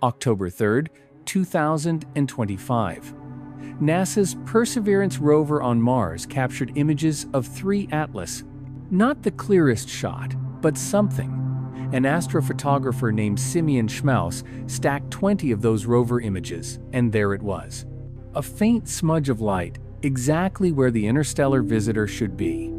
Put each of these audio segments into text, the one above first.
October 3rd, 2025. NASA's Perseverance rover on Mars captured images of 3 Atlas. Not the clearest shot, but something. An astrophotographer named Simeon Schmaus stacked 20 of those rover images, and there it was. A faint smudge of light, exactly where the interstellar visitor should be.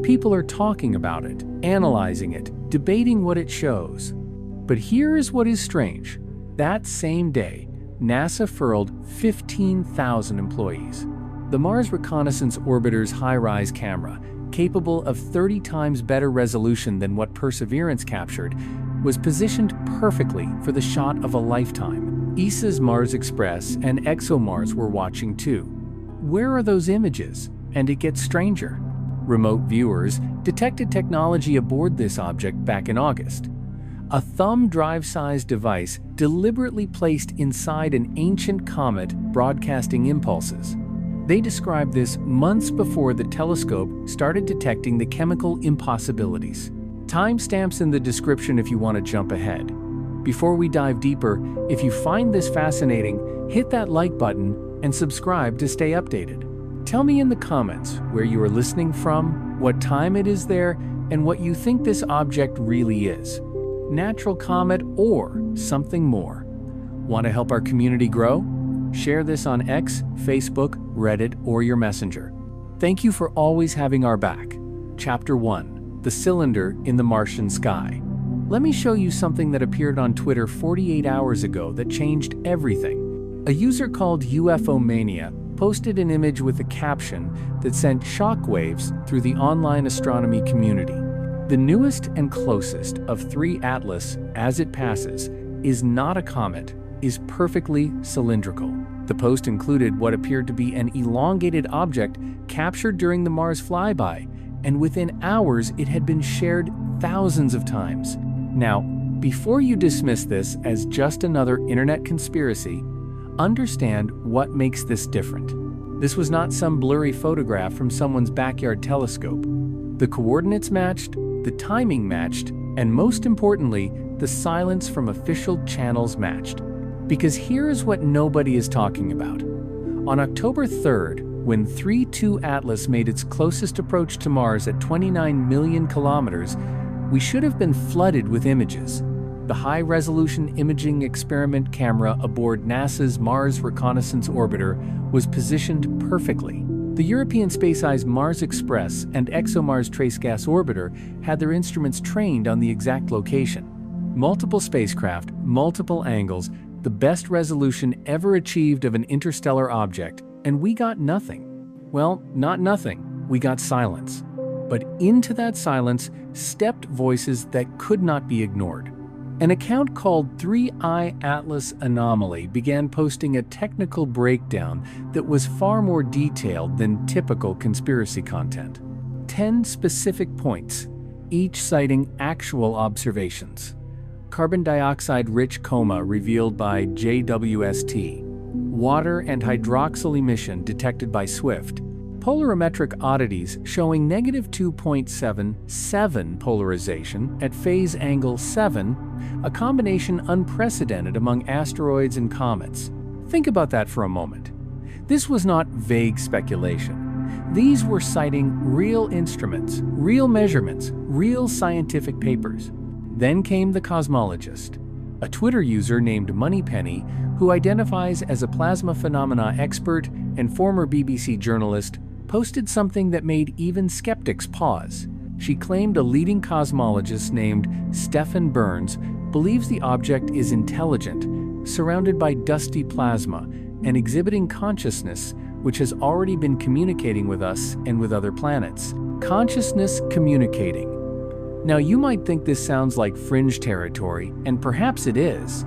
People are talking about it, analyzing it, debating what it shows. But here is what is strange. That same day, NASA furloughed 15,000 employees. The Mars Reconnaissance Orbiter's high-rise camera, capable of 30 times better resolution than what Perseverance captured, was positioned perfectly for the shot of a lifetime. ESA's Mars Express and ExoMars were watching too. Where are those images? And it gets stranger. Remote viewers detected technology aboard this object back in August. A thumb drive-sized device deliberately placed inside an ancient comet broadcasting impulses. They described this months before the telescope started detecting the chemical impossibilities. Timestamps in the description if you want to jump ahead. Before we dive deeper, if you find this fascinating, hit that like button and subscribe to stay updated. Tell me in the comments where you are listening from, what time it is there, and what you think this object really is. Natural comet or something more. Want to help our community grow? Share this on X, Facebook, Reddit, or your messenger. Thank you for always having our back. Chapter 1. The Cylinder in the Martian Sky. Let me show you something that appeared on Twitter 48 hours ago that changed everything. A user called UFO Mania posted an image with a caption that sent shockwaves through the online astronomy community. The newest and closest of 3 Atlas, as it passes, is not a comet, is perfectly cylindrical. The post included what appeared to be an elongated object captured during the Mars flyby, and within hours it had been shared thousands of times. Now, before you dismiss this as just another internet conspiracy, understand what makes this different. This was not some blurry photograph from someone's backyard telescope. The coordinates matched, the timing matched, and most importantly, the silence from official channels matched. Because here is what nobody is talking about. On October 3rd, when 3-2 Atlas made its closest approach to Mars at 29 million kilometers, we should have been flooded with images. The high-resolution imaging experiment camera aboard NASA's Mars Reconnaissance Orbiter was positioned perfectly. The European SpaceEye's Mars Express and ExoMars Trace Gas Orbiter had their instruments trained on the exact location. Multiple spacecraft, multiple angles, the best resolution ever achieved of an interstellar object, and we got nothing. Well, not nothing, we got silence. But into that silence stepped voices that could not be ignored. An account called 3I Atlas Anomaly began posting a technical breakdown that was far more detailed than typical conspiracy content. 10 specific points, each citing actual observations. Carbon dioxide-rich coma revealed by JWST. Water and hydroxyl emission detected by SWIFT. Polarimetric oddities showing -2.77 polarization at phase angle 7, a combination unprecedented among asteroids and comets. Think about that for a moment. This was not vague speculation. These were citing real instruments, real measurements, real scientific papers. Then came the cosmologist, a Twitter user named Moneypenny, who identifies as a plasma phenomena expert and former BBC journalist, posted something that made even skeptics pause. She claimed a leading cosmologist named Stephen Burns believes the object is intelligent, surrounded by dusty plasma, and exhibiting consciousness, which has already been communicating with us and with other planets. Consciousness communicating. Now, you might think this sounds like fringe territory, and perhaps it is,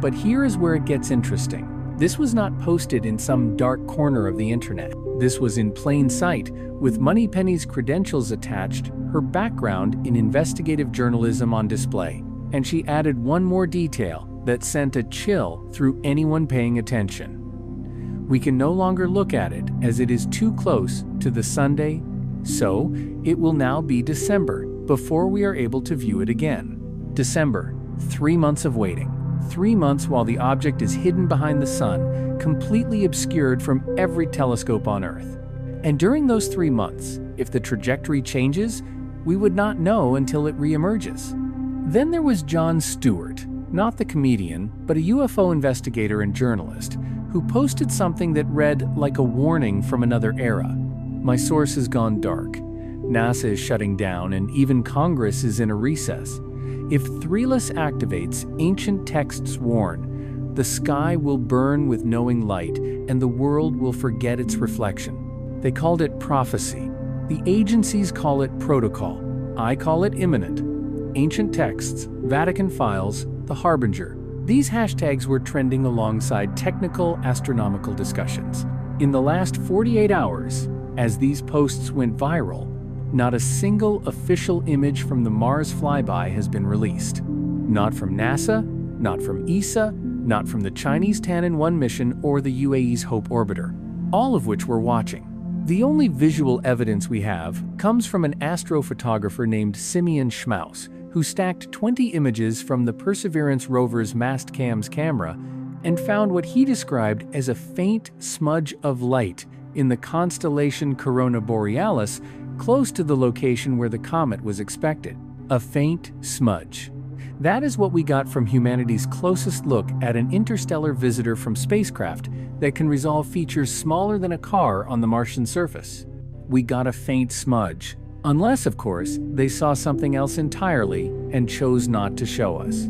but here is where it gets interesting. This was not posted in some dark corner of the internet. This was in plain sight, with Moneypenny's credentials attached, her background in investigative journalism on display. And she added one more detail that sent a chill through anyone paying attention. We can no longer look at it as it is too close to the Sunday, so it will now be December before we are able to view it again. December, 3 months of waiting. 3 months while the object is hidden behind the sun, completely obscured from every telescope on Earth. And during those 3 months, if the trajectory changes, we would not know until it reemerges. Then there was Jon Stewart, not the comedian, but a UFO investigator and journalist, who posted something that read like a warning from another era. My source has gone dark. NASA is shutting down, and even Congress is in a recess. If Threeless activates, ancient texts warn, the sky will burn with knowing light, and the world will forget its reflection. They called it prophecy. The agencies call it protocol. I call it imminent. Ancient texts, Vatican files, the harbinger. These hashtags were trending alongside technical astronomical discussions. In the last 48 hours, as these posts went viral, not a single official image from the Mars flyby has been released. Not from NASA, not from ESA, not from the Chinese Tianwen-1 mission or the UAE's Hope Orbiter, all of which we're watching. The only visual evidence we have comes from an astrophotographer named Simeon Schmaus, who stacked 20 images from the Perseverance rover's Mastcam's camera and found what he described as a faint smudge of light in the constellation Corona Borealis, close to the location where the comet was expected. A faint smudge. That is what we got from humanity's closest look at an interstellar visitor from spacecraft that can resolve features smaller than a car on the Martian surface. We got a faint smudge. Unless, of course, they saw something else entirely and chose not to show us.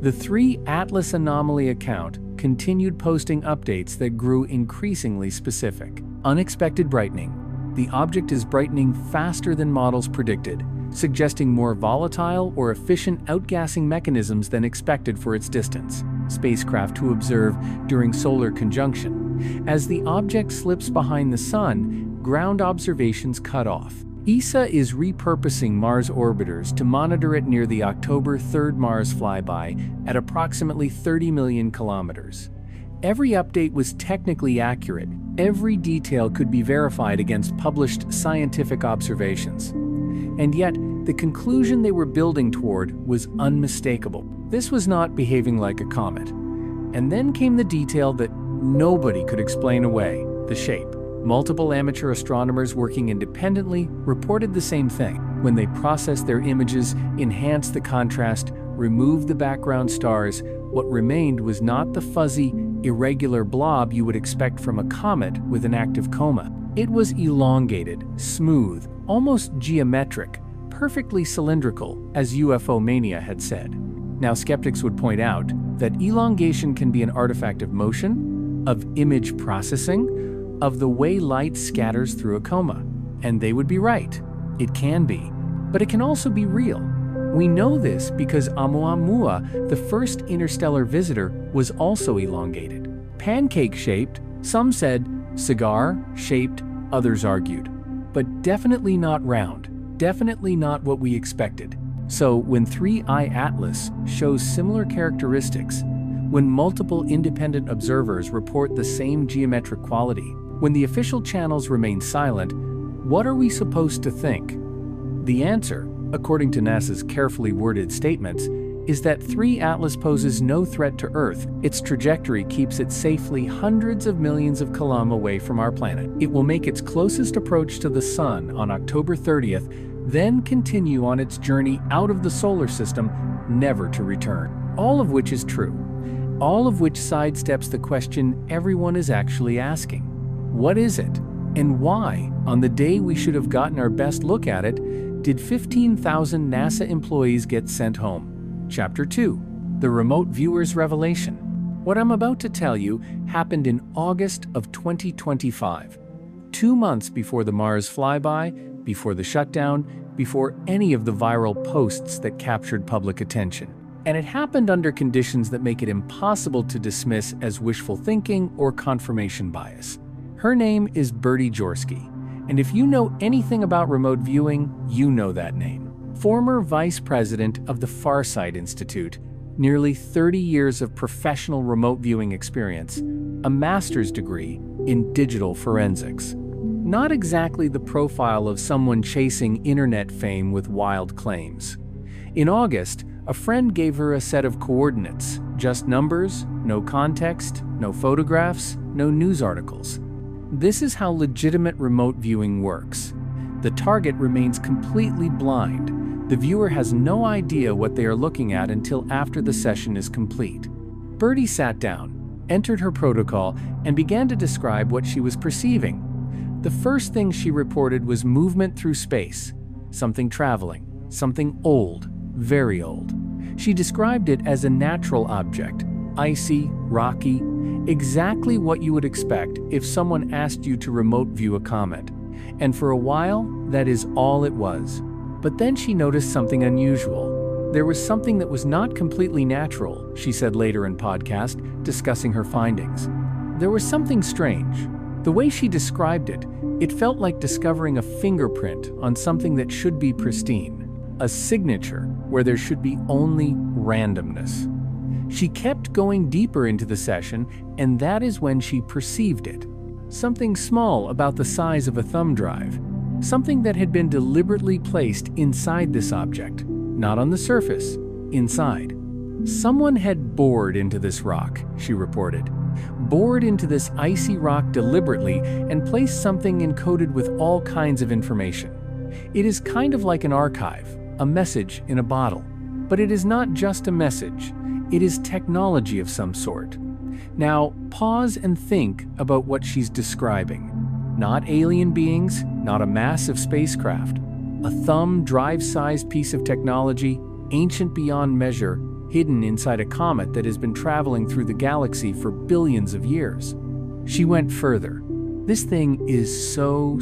The 3 Atlas Anomaly account continued posting updates that grew increasingly specific. Unexpected brightening. The object is brightening faster than models predicted, suggesting more volatile or efficient outgassing mechanisms than expected for its distance. Spacecraft to observe during solar conjunction. As the object slips behind the sun, ground observations cut off. ESA is repurposing Mars orbiters to monitor it near the October 3rd Mars flyby at approximately 30 million kilometers. Every update was technically accurate. Every detail could be verified against published scientific observations. And yet, the conclusion they were building toward was unmistakable. This was not behaving like a comet. And then came the detail that nobody could explain away: the shape. Multiple amateur astronomers working independently reported the same thing. When they processed their images, enhanced the contrast, removed the background stars, what remained was not the fuzzy, irregular blob you would expect from a comet with an active coma. It was elongated, smooth, almost geometric, perfectly cylindrical, as UFO Mania had said. Now, skeptics would point out that elongation can be an artifact of motion, of image processing, of the way light scatters through a coma. And they would be right. It can be. But it can also be real. We know this because Oumuamua, the first interstellar visitor, was also elongated. Pancake-shaped, some said, cigar-shaped, others argued. But definitely not round. Definitely not what we expected. So when 3I Atlas shows similar characteristics, when multiple independent observers report the same geometric quality, when the official channels remain silent, what are we supposed to think? The answer, according to NASA's carefully worded statements, is that 3 Atlas poses no threat to Earth. Its trajectory keeps it safely hundreds of millions of kilometers away from our planet. It will make its closest approach to the Sun on October 30th, then continue on its journey out of the solar system, never to return. All of which is true. All of which sidesteps the question everyone is actually asking. What is it? And why, on the day we should have gotten our best look at it, did 15,000 NASA employees get sent home? Chapter 2. The Remote Viewer's Revelation. What I'm about to tell you happened in August of 2025. 2 months before the Mars flyby, before the shutdown, before any of the viral posts that captured public attention. And it happened under conditions that make it impossible to dismiss as wishful thinking or confirmation bias. Her name is Bertie Jorski, and if you know anything about remote viewing, you know that name. Former vice president of the Farsight Institute, nearly 30 years of professional remote viewing experience, a master's degree in digital forensics. Not exactly the profile of someone chasing internet fame with wild claims. In August, a friend gave her a set of coordinates, Just numbers, no context, no photographs, no news articles. This is how legitimate remote viewing works. The target remains completely blind. The viewer has no idea what they are looking at until after the session is complete. Birdie sat down, entered her protocol, and began to describe what she was perceiving. The first thing she reported was movement through space, something traveling, something old, very old. She described it as a natural object, icy, rocky, exactly what you would expect if someone asked you to remote view a comet. And for a while, that is all it was. But then she noticed something unusual. There was something that was not completely natural, she said later in podcast, discussing her findings. There was something strange. The way she described it, it felt like discovering a fingerprint on something that should be pristine, a signature where there should be only randomness. She kept going deeper into the session, and that is when she perceived it. Something small about the size of a thumb drive, something that had been deliberately placed inside this object, not on the surface, inside. Someone had bored into this rock, she reported. Bored into this icy rock deliberately and placed something encoded with all kinds of information. It is kind of like an archive, a message in a bottle. But it is not just a message, it is technology of some sort. Now, pause and think about what she's describing. Not alien beings, not a massive spacecraft. A thumb drive-sized piece of technology, ancient beyond measure, hidden inside a comet that has been traveling through the galaxy for billions of years. She went further. This thing is so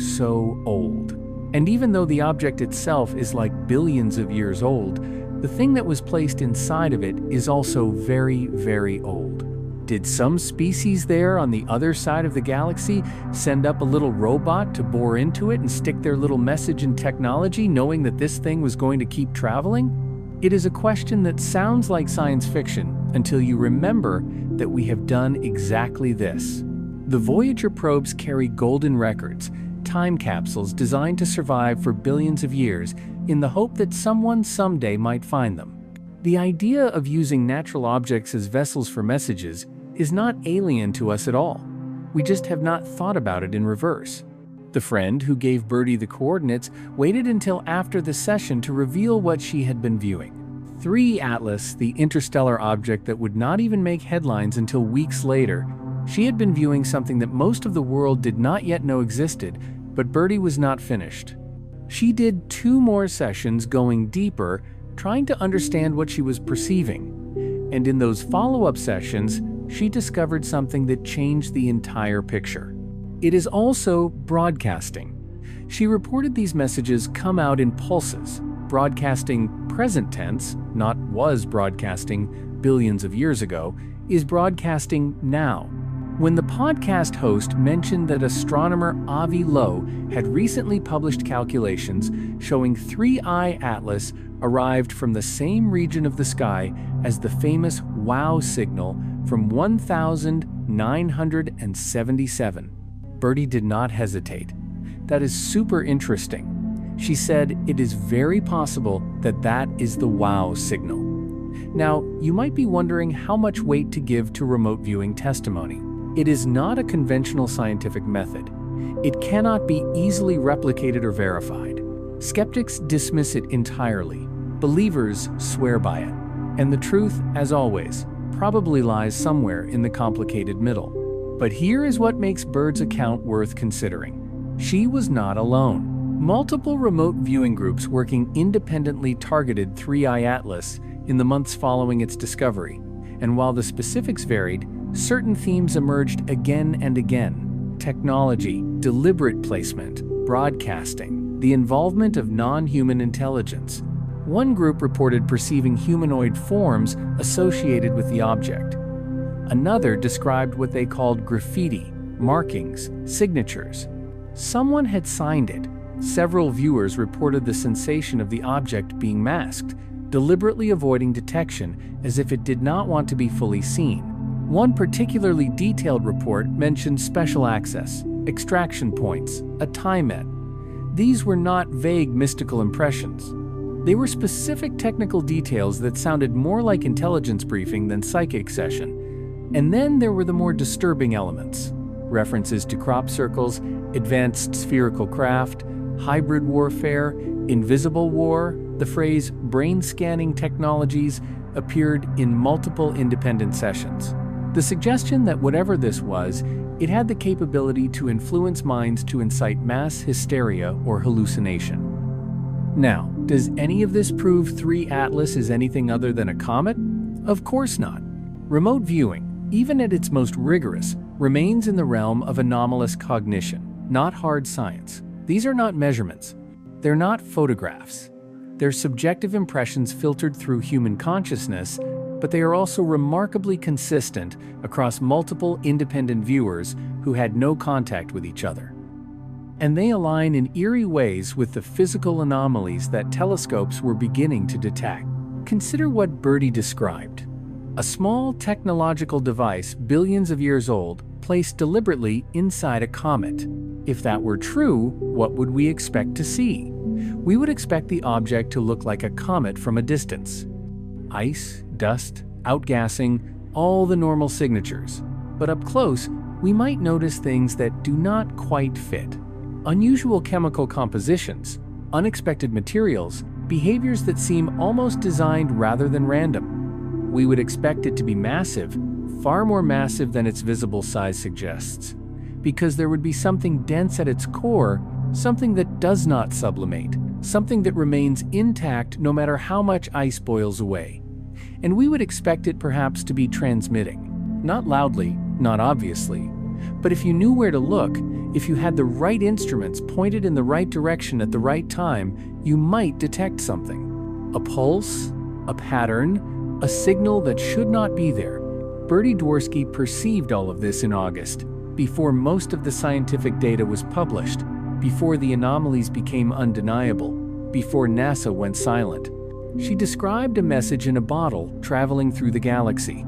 old. And even though the object itself is like billions of years old, the thing that was placed inside of it is also very old. Did some species there on the other side of the galaxy send up a little robot to bore into it and stick their little message in technology, knowing that this thing was going to keep traveling? It is a question that sounds like science fiction until you remember that we have done exactly this. The Voyager probes carry golden records, time capsules designed to survive for billions of years in the hope that someone someday might find them. The idea of using natural objects as vessels for messages is not alien to us at all. We just have not thought about it in reverse. The friend who gave Birdie the coordinates waited until after the session to reveal what she had been viewing. 3 Atlas, the interstellar object that would not even make headlines until weeks later. She had been viewing something that most of the world did not yet know existed, but Birdie was not finished. She did 2 more sessions going deeper, trying to understand what she was perceiving. And in those follow-up sessions, she discovered something that changed the entire picture. It is also broadcasting. She reported these messages come out in pulses, broadcasting present tense, not was broadcasting billions of years ago, is broadcasting now. When the podcast host mentioned that astronomer Avi Loeb had recently published calculations showing 3I Atlas arrived from the same region of the sky as the famous WOW signal from 1977, Birdie did not hesitate. That is super interesting. She said it is very possible that that is the WOW signal. Now, you might be wondering how much weight to give to remote viewing testimony. It is not a conventional scientific method. It cannot be easily replicated or verified. Skeptics dismiss it entirely. Believers swear by it. And the truth, as always, probably lies somewhere in the complicated middle. But here is what makes Bird's account worth considering. She was not alone. Multiple remote viewing groups working independently targeted 3I Atlas in the months following its discovery. And while the specifics varied, certain themes emerged again and again: technology, deliberate placement, broadcasting, the involvement of non-human intelligence. One group reported perceiving humanoid forms associated with the object. Another described what they called graffiti, markings, signatures. Someone had signed it. Several viewers reported the sensation of the object being masked, deliberately avoiding detection as if it did not want to be fully seen. One particularly detailed report mentioned special access, extraction points, a time-et. These were not vague mystical impressions. They were specific technical details that sounded more like intelligence briefing than psychic session. And then there were the more disturbing elements. References to crop circles, advanced spherical craft, hybrid warfare, invisible war. The phrase brain scanning technologies appeared in multiple independent sessions. The suggestion that whatever this was, it had the capability to influence minds to incite mass hysteria or hallucination. Now, does any of this prove 3 Atlas is anything other than a comet? Of course not. Remote viewing, even at its most rigorous, remains in the realm of anomalous cognition, not hard science. These are not measurements. They're not photographs. They're subjective impressions filtered through human consciousness, but they are also remarkably consistent across multiple independent viewers who had no contact with each other. And they align in eerie ways with the physical anomalies that telescopes were beginning to detect. Consider what Birdie described. A small technological device billions of years old, placed deliberately inside a comet. If that were true, what would we expect to see? We would expect the object to look like a comet from a distance. Ice, dust, outgassing, all the normal signatures. But up close, we might notice things that do not quite fit. Unusual chemical compositions, unexpected materials, behaviors that seem almost designed rather than random. We would expect it to be massive, far more massive than its visible size suggests, because there would be something dense at its core, something that does not sublimate, something that remains intact no matter how much ice boils away. And we would expect it perhaps to be transmitting, not loudly, not obviously, but if you knew where to look, if you had the right instruments pointed in the right direction at the right time, you might detect something. A pulse, a pattern, a signal that should not be there. Birdie Dworsky perceived all of this in August, before most of the scientific data was published, before the anomalies became undeniable, before NASA went silent. She described a message in a bottle traveling through the galaxy.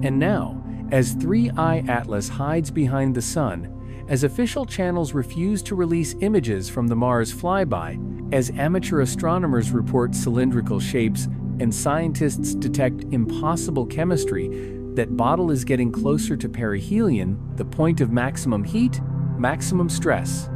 And now, as 3I Atlas hides behind the sun, as official channels refuse to release images from the Mars flyby, as amateur astronomers report cylindrical shapes and scientists detect impossible chemistry, that bottle is getting closer to perihelion, the point of maximum heat, maximum stress.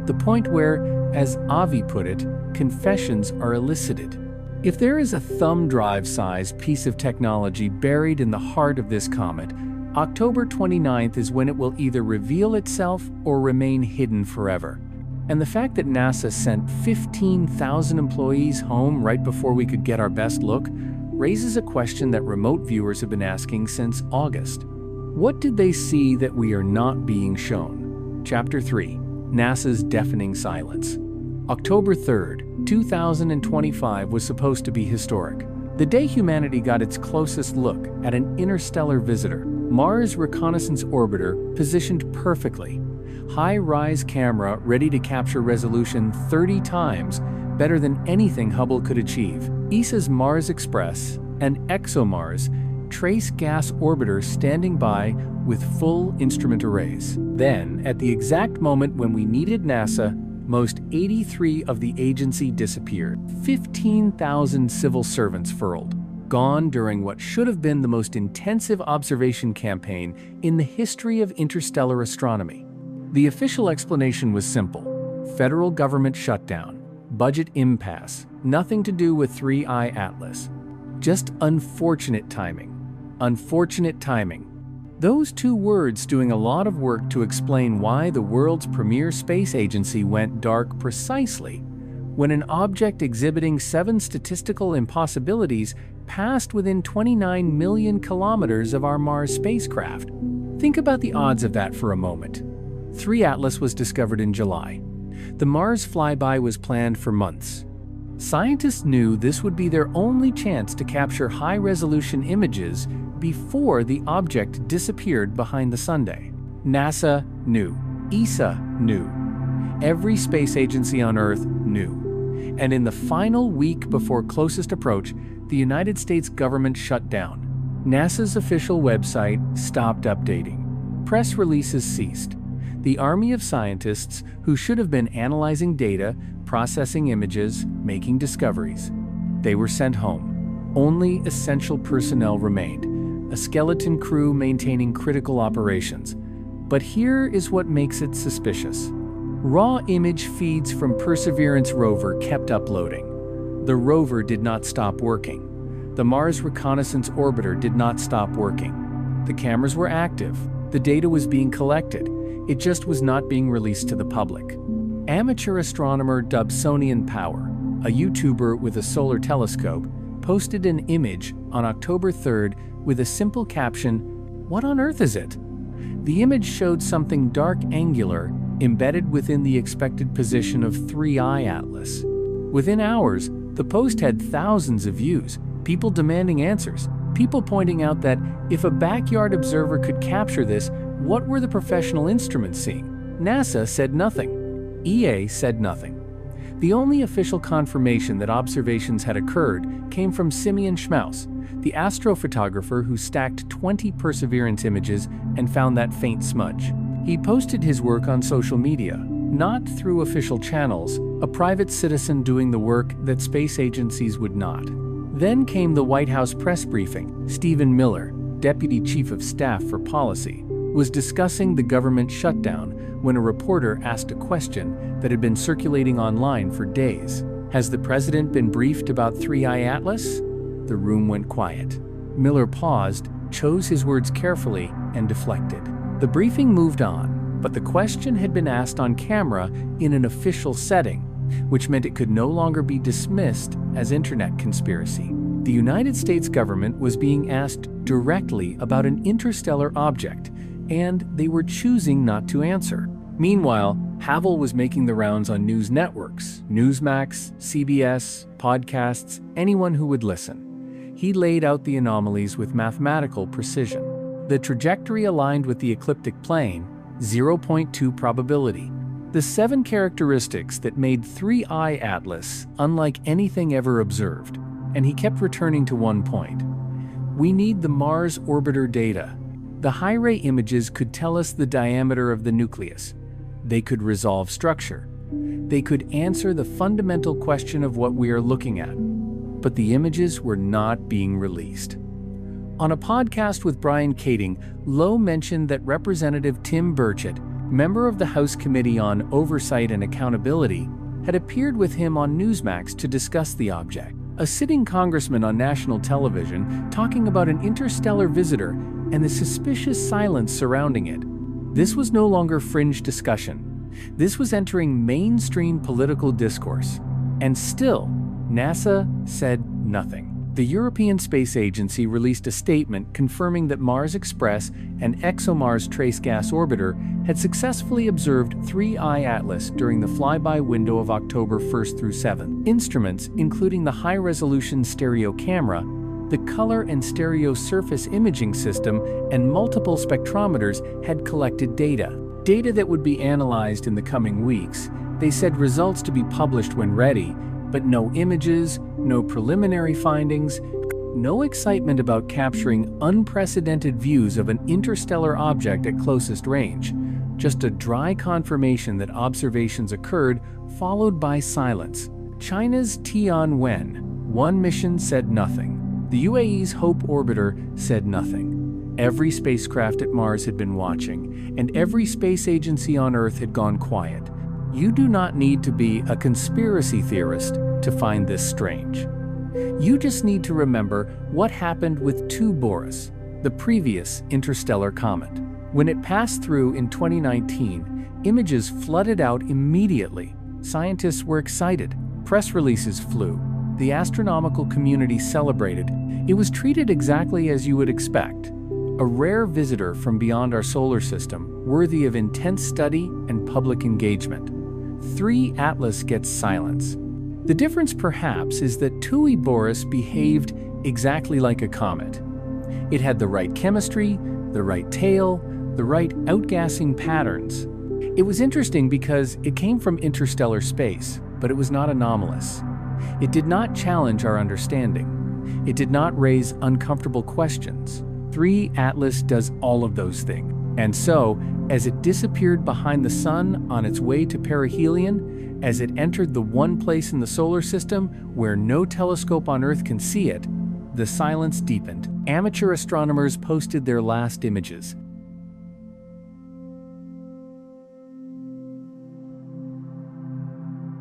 The point where, as Avi put it, confessions are elicited. If there is a thumb drive-sized piece of technology buried in the heart of this comet, October 29th is when it will either reveal itself or remain hidden forever. And the fact that NASA sent 15,000 employees home right before we could get our best look raises a question that remote viewers have been asking since August. What did they see that we are not being shown? Chapter 3. NASA's Deafening Silence. October 3rd, 2025 was supposed to be historic. The day humanity got its closest look at an interstellar visitor. Mars Reconnaissance Orbiter positioned perfectly. High-rise camera ready to capture resolution 30 times better than anything Hubble could achieve. ESA's Mars Express and ExoMars trace gas orbiter standing by with full instrument arrays. Then, at the exact moment when we needed NASA, most 83 of the agency disappeared. 15,000 civil servants furled, gone during what should have been the most intensive observation campaign in the history of interstellar astronomy. The official explanation was simple: federal government shutdown, budget impasse, nothing to do with 3I Atlas. Just unfortunate timing. Unfortunate timing. Those two words doing a lot of work to explain why the world's premier space agency went dark precisely when an object exhibiting 7 statistical impossibilities passed within 29 million kilometers of our Mars spacecraft. Think about the odds of that for a moment. 3 Atlas was discovered in July. The Mars flyby was planned for months. Scientists knew this would be their only chance to capture high-resolution images before the object disappeared behind the Sunday. NASA knew. ESA knew. Every space agency on Earth knew. And in the final week before closest approach, the United States government shut down. NASA's official website stopped updating. Press releases ceased. The army of scientists who should have been analyzing data, processing images, making discoveries, They were sent home. Only essential personnel remained, a skeleton crew maintaining critical operations. But here is what makes it suspicious. Raw image feeds from Perseverance rover kept uploading. The rover did not stop working. The Mars Reconnaissance Orbiter did not stop working. The cameras were active. The data was being collected. It just was not being released to the public. Amateur astronomer Dobsonian Power, a YouTuber with a solar telescope, posted an image on October 3rd with a simple caption, "What on earth is it?" The image showed something dark angular embedded within the expected position of 3I Atlas. Within hours, the post had thousands of views, people demanding answers, people pointing out that if a backyard observer could capture this, what were the professional instruments seeing? NASA said nothing. EA said nothing. The only official confirmation that observations had occurred came from Simeon Schmaus, the astrophotographer who stacked 20 Perseverance images and found that faint smudge. He posted his work on social media, not through official channels, a private citizen doing the work that space agencies would not. Then came the White House press briefing. Stephen Miller, Deputy Chief of Staff for Policy, was discussing the government shutdown when a reporter asked a question that had been circulating online for days. Has the president been briefed about 3I Atlas? The room went quiet. Miller paused, chose his words carefully, and deflected. The briefing moved on, but the question had been asked on camera in an official setting, which meant it could no longer be dismissed as internet conspiracy. The United States government was being asked directly about an interstellar object, and they were choosing not to answer. Meanwhile, Havel was making the rounds on news networks, Newsmax, CBS, podcasts, anyone who would listen. He laid out the anomalies with mathematical precision. The trajectory aligned with the ecliptic plane, 0.2 probability. The 7 characteristics that made 3I Atlas unlike anything ever observed, and he kept returning to one point. We need the Mars orbiter data. The high-ray images could tell us the diameter of the nucleus. They could resolve structure. They could answer the fundamental question of what we are looking at. But the images were not being released. On a podcast with Brian Kading, Lowe mentioned that Representative Tim Burchett, member of the House Committee on Oversight and Accountability, had appeared with him on Newsmax to discuss the object. A sitting congressman on national television talking about an interstellar visitor and the suspicious silence surrounding it. This was no longer fringe discussion. This was entering mainstream political discourse. And still, NASA said nothing. The European Space Agency released a statement confirming that Mars Express and ExoMars Trace Gas Orbiter had successfully observed 3I Atlas during the flyby window of October 1st through 7th. Instruments, including the high-resolution stereo camera, the color and stereo surface imaging system, and multiple spectrometers had collected data. Data that would be analyzed in the coming weeks. They said results to be published when ready, but no images, no preliminary findings, no excitement about capturing unprecedented views of an interstellar object at closest range. Just a dry confirmation that observations occurred, followed by silence. China's Tianwen-1 mission said nothing. The UAE's Hope orbiter said nothing. Every spacecraft at Mars had been watching, and every space agency on Earth had gone quiet. You do not need to be a conspiracy theorist to find this strange. You just need to remember what happened with 2 Boris, the previous interstellar comet. When it passed through in 2019, images flooded out immediately. Scientists were excited. Press releases flew. The astronomical community celebrated. It was treated exactly as you would expect. A rare visitor from beyond our solar system, worthy of intense study and public engagement. 3 Atlas gets silence. The difference perhaps is that 2 Boris behaved exactly like a comet. It had the right chemistry, the right tail, the right outgassing patterns. It was interesting because it came from interstellar space, but it was not anomalous. It did not challenge our understanding. It did not raise uncomfortable questions. 3 Atlas does all of those things. And so, as it disappeared behind the sun on its way to perihelion, As it entered the one place in the solar system where no telescope on Earth can see it, the silence deepened. Amateur astronomers posted their last images,